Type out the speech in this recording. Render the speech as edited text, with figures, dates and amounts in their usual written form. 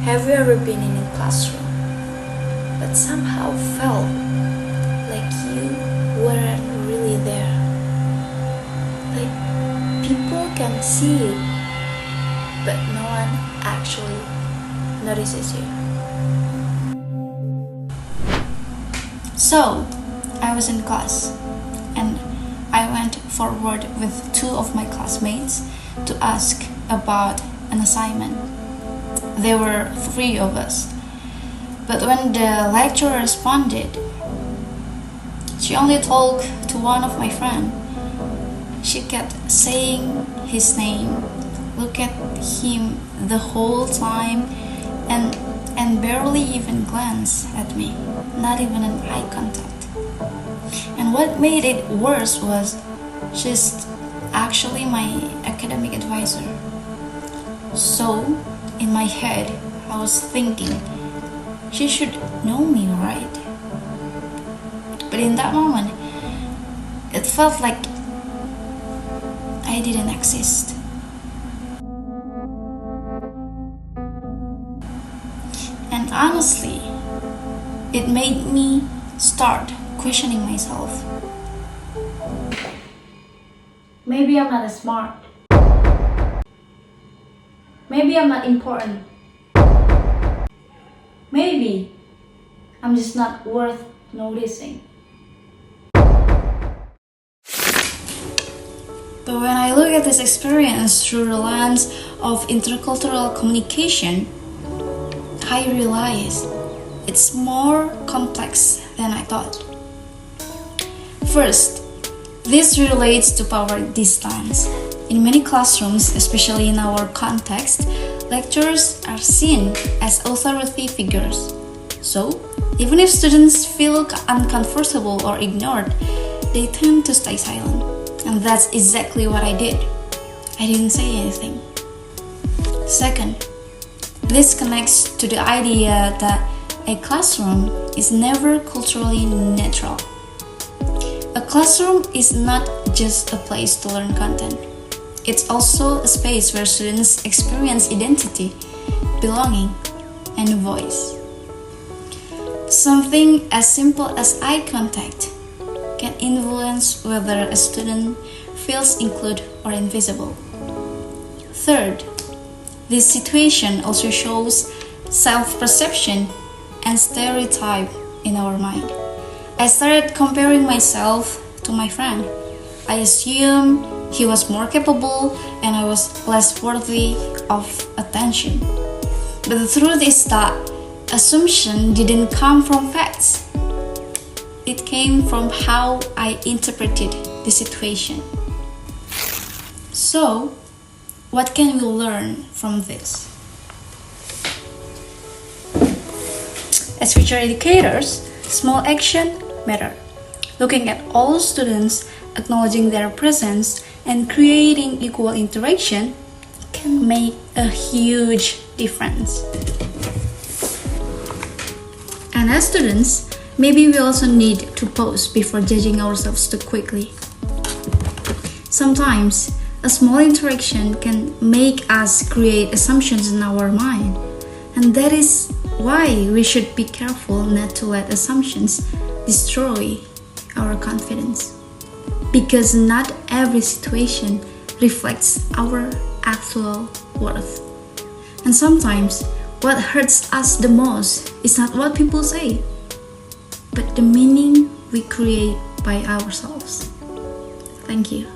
Have you ever been in a classroom but somehow felt like you weren't really there? Like people can see you, but no one actually notices you. So, I was in class and I went forward with two of my classmates to ask about an assignment. There were three of us, but when the lecturer responded, she only talked to one of my friends. She kept saying his name, look at him the whole time, and barely even glanced at me, not even an eye contact. And what made it worse was she's actually my academic advisor. So, in my head, I was thinking, she should know me, right? But in that moment, it felt like I didn't exist. And honestly, it made me start questioning myself. Maybe I'm not as smart. Maybe I'm not important. Maybe I'm just not worth noticing. But when I look at this experience through the lens of intercultural communication, I realize it's more complex than I thought. First, this relates to power distance. In many classrooms, especially in our context, lecturers are seen as authority figures. So, even if students feel uncomfortable or ignored, they tend to stay silent. And that's exactly what I did. I didn't say anything. Second, this connects to the idea that a classroom is never culturally neutral. A classroom is not just a place to learn content. It's also a space where students experience identity, belonging, and voice. Something as simple as eye contact can influence whether a student feels included or invisible. Third, this situation also shows self-perception and stereotype in our mind. I started comparing myself to my friend. I assumed he was more capable and I was less worthy of attention. But the truth is that assumption didn't come from facts. It came from how I interpreted the situation. So, what can we learn from this? As future educators, small action matter. Looking at all students, acknowledging their presence, and creating equal interaction can make a huge difference. And as students, maybe we also need to pause before judging ourselves too quickly. Sometimes, a small interaction can make us create assumptions in our mind, and that is why we should be careful not to let assumptions destroy our confidence. Because not every situation reflects our actual worth. And sometimes, what hurts us the most is not what people say, but the meaning we create by ourselves. Thank you.